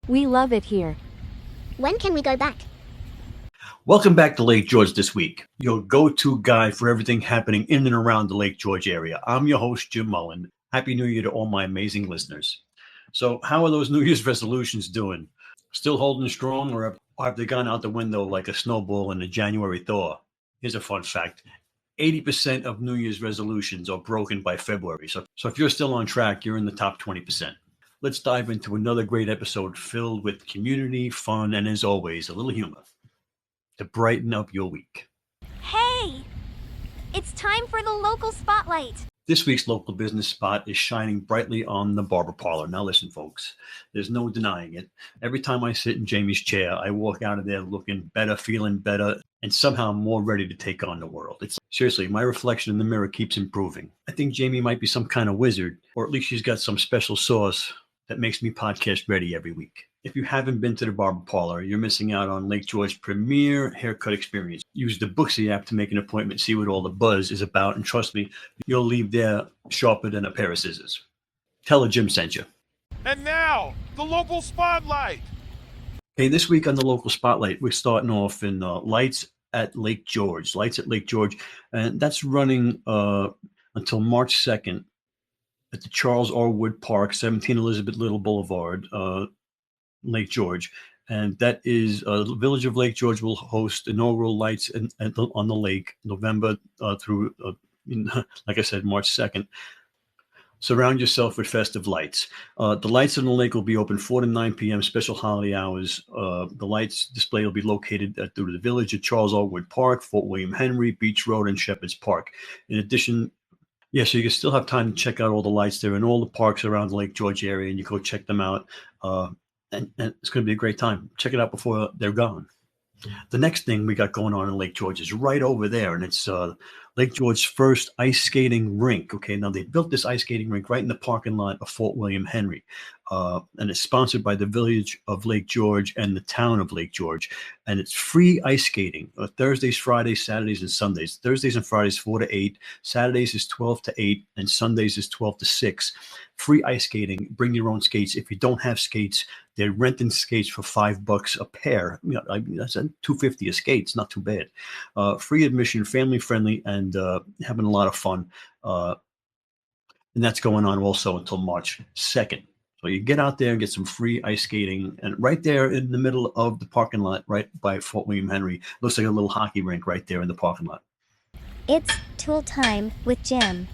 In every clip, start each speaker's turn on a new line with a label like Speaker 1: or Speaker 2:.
Speaker 1: We love it here.
Speaker 2: When can we go back?
Speaker 3: Welcome back to Lake George this week, your go-to guide for everything happening in and around the Lake George area. I'm your host, Jim Mullen. Happy New Year to all my amazing listeners. So how are those New Year's resolutions doing? Still holding strong, or have they gone out the window like a snowball in a January thaw? Here's a fun fact. 80% of New Year's resolutions are broken by February. So if you're still on track, you're in the top 20%. Let's dive into another great episode filled with community, fun, and as always, a little humor to brighten up your week.
Speaker 2: Hey! It's time for the local spotlight.
Speaker 3: This week's local business spot is shining brightly on the Barber Parlor. Now listen, folks, there's no denying it. Every time I sit in Jamie's chair, I walk out of there looking better, feeling better, and somehow more ready to take on the world. It's seriously, my reflection in the mirror keeps improving. I think Jamie might be some kind of wizard, or at least she's got some special sauce that makes me podcast ready every week. If you haven't been to the Barber Parlor, you're missing out on Lake George's premier haircut experience. Use the Booksy app to make an appointment, see what all the buzz is about, and trust me, you'll leave there sharper than a pair of scissors. Tell her Jim sent you.
Speaker 4: And now, the local spotlight.
Speaker 3: Okay, this week on the local spotlight, we're starting off in Lights at Lake George. Lights at Lake George, and that's running until March 2nd at the Charles R. Wood Park, 17 Elizabeth Little Boulevard, Lake George. And that is the Village of Lake George will host inaugural lights on the lake November through, like I said, March 2nd. Surround yourself with festive lights. The lights on the lake will be open 4 to 9 p.m., special holiday hours. The lights display will be located through the Village at Charles R. Wood Park, Fort William Henry, Beach Road, and Shepherd's Park. In addition, so you can still have time to check out all the lights there in all the parks around the Lake George area, and you go check them out. And it's going to be a great time. Check it out before they're gone. The next thing we got going on in Lake George is right over there, and it's Lake George's first ice skating rink. Okay, now they built this ice skating rink right in the parking lot of Fort William Henry, and it's sponsored by the Village of Lake George and the town of Lake George, and it's free ice skating Thursdays, Fridays, Saturdays, and Sundays. Thursdays and Fridays 4 to 8, Saturdays is 12 to 8, and Sundays is 12 to 6. Free ice skating. Bring your own skates. If you don't have skates, they're renting skates for $5 a pair. That's $2.50 a skate. It's not too bad. Free admission, family friendly, and having a lot of fun. And that's going on also until March 2nd. So you get out there and get some free ice skating, and right there in the middle of the parking lot, right by Fort William Henry, looks like a little hockey rink right there in the parking lot.
Speaker 2: It's Tool Time with Jim.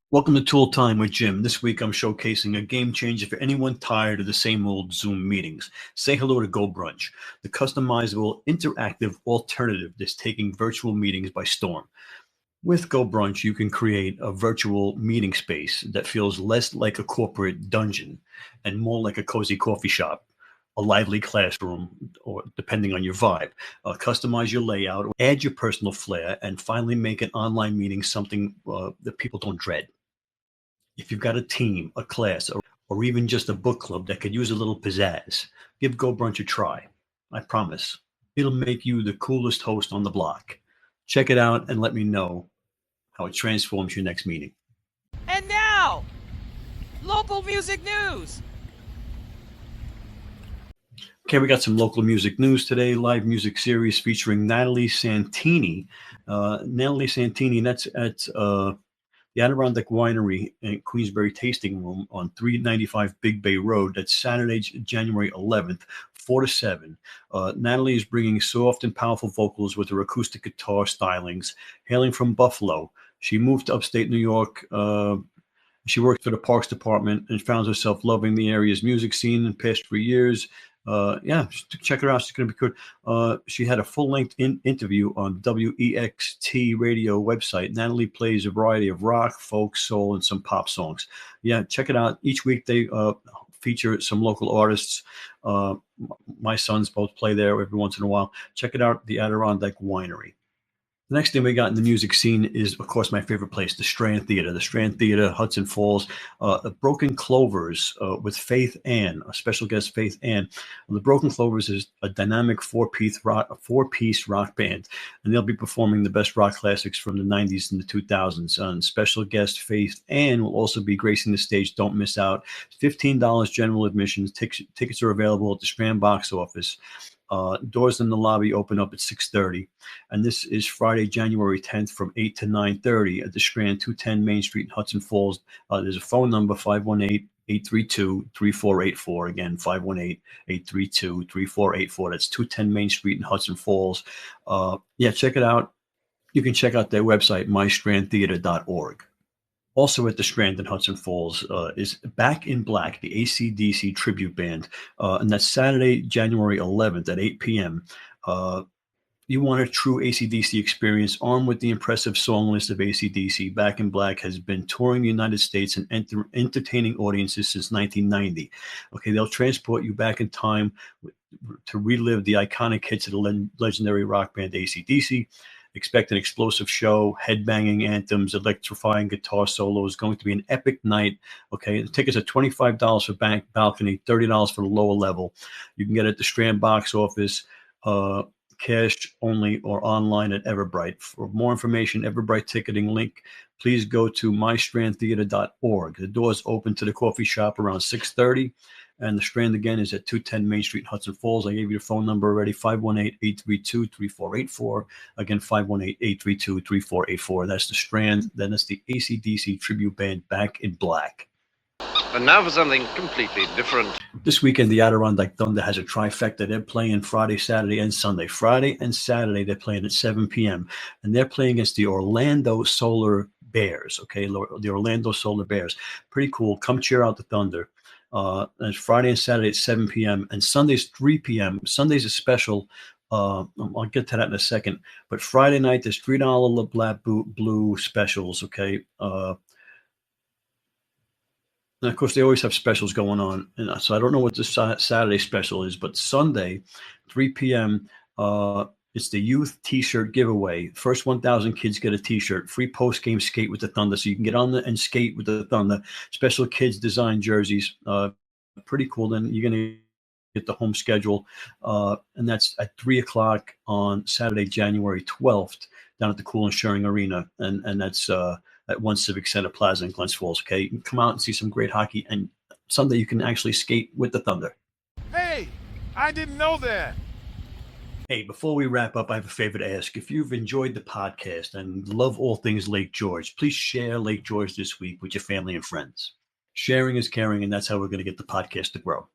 Speaker 3: Welcome to Tool Time with Jim. This week I'm showcasing a game changer for anyone tired of the same old Zoom meetings. Say hello to GoBrunch, the customizable interactive alternative that's taking virtual meetings by storm. With GoBrunch, you can create a virtual meeting space that feels less like a corporate dungeon and more like a cozy coffee shop, a lively classroom, or depending on your vibe. Customize your layout, add your personal flair, and finally make an online meeting something that people don't dread. If you've got a team, a class, or even just a book club that could use a little pizzazz, give GoBrunch a try. I promise, it'll make you the coolest host on the block. Check it out and let me know how it transforms your next meeting.
Speaker 5: And now, local music news.
Speaker 3: Okay, we got some local music news today. Live music series featuring Natalie Santini. Natalie Santini, that's at the Adirondack Winery and Queensberry Tasting Room on 395 Big Bay Road. That's Saturday, January 11th, 4 to 7. Natalie is bringing soft and powerful vocals with her acoustic guitar stylings. Hailing from Buffalo, she moved to upstate New York. She worked for the Parks Department and found herself loving the area's music scene in the past 3 years. Check her out. She's going to be good. She had a full-length interview on WEXT radio website. Natalie plays a variety of rock, folk, soul, and some pop songs. Yeah, check it out. Each week they feature some local artists. My sons both play there every once in a while. Check it out, the Adirondack Winery. The next thing we got in the music scene is, of course, my favorite place, the Strand Theater. The Strand Theater, Hudson Falls, Broken Clovers with Faith Ann, a special guest, Faith Ann. The Broken Clovers is a dynamic four-piece rock band, and they'll be performing the best rock classics from the 90s and the 2000s. And special guest Faith Ann will also be gracing the stage. Don't miss out. $15 general admission. Tickets are available at the Strand box office. Doors in the lobby open up at 6:30, and this is Friday, January 10th from 8 to 9:30 at the Strand, 210 Main Street in Hudson Falls. There's a phone number, 518-832-3484. Again, 518-832-3484. That's 210 Main Street in Hudson Falls. Yeah, check it out. You can check out their website, mystrandtheater.org. Also at the Strand in Hudson Falls is Back in Black, the AC/DC tribute band. And that's Saturday, January 11th at 8 p.m. You want a true AC/DC experience armed with the impressive song list of AC/DC. Back in Black has been touring the United States and entertaining audiences since 1990. Okay, they'll transport you back in time to relive the iconic hits of the legendary rock band AC/DC. Expect an explosive show, headbanging anthems, electrifying guitar solos. Going to be an epic night. Okay, the tickets are $25 for balcony, $30 for the lower level. You can get it at the Strand box office, cash only, or online at Everbright. For more information, Everbright ticketing link, please go to mystrandtheater.org. The doors open to the coffee shop around 6:30. And the Strand, again, is at 210 Main Street, Hudson Falls. I gave you the phone number already, 518-832-3484. Again, 518-832-3484. That's the Strand. Then it's the AC/DC tribute band, Back in Black.
Speaker 1: And now for something completely different.
Speaker 3: This weekend, the Adirondack Thunder has a trifecta. They're playing Friday, Saturday, and Sunday. Friday and Saturday, they're playing at 7 p.m. And they're playing against the Orlando Solar Bears. Okay, the Orlando Solar Bears. Pretty cool. Come cheer out the Thunder. And it's Friday and Saturday at 7 p.m. and Sunday's 3 p.m. Sunday's a special. I'll get to that in a second. But Friday night, there's $3 Black Blue specials. Okay. And of course, they always have specials going on. And so I don't know what the Saturday special is, but Sunday, 3 p.m., it's the youth T-shirt giveaway. First 1,000 kids get a T-shirt. Free post-game skate with the Thunder, so you can get on and skate with the Thunder. Special kids design jerseys. Pretty cool. Then you're going to get the home schedule, and that's at 3 o'clock on Saturday, January 12th, down at the Cool and Sharing Arena, and that's at One Civic Center Plaza in Glens Falls. Okay, you can come out and see some great hockey, and Sunday you can actually skate with the Thunder.
Speaker 4: Hey, I didn't know that.
Speaker 3: Hey, before we wrap up, I have a favor to ask. If you've enjoyed the podcast and love all things Lake George, please share Lake George this week with your family and friends. Sharing is caring, and that's how we're going to get the podcast to grow.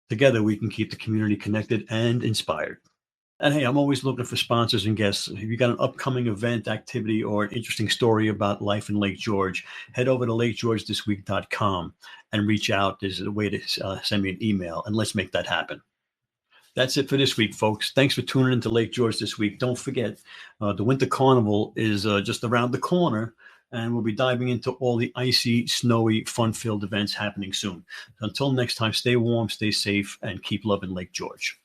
Speaker 3: Together, we can keep the community connected and inspired. And hey, I'm always looking for sponsors and guests. If you got an upcoming event, activity, or an interesting story about life in Lake George, head over to lakegeorgethisweek.com and reach out. There's a way to send me an email, and let's make that happen. That's it for this week, folks. Thanks for tuning into Lake George this week. Don't forget, the Winter Carnival is just around the corner, and we'll be diving into all the icy, snowy, fun-filled events happening soon. Until next time, stay warm, stay safe, and keep loving Lake George.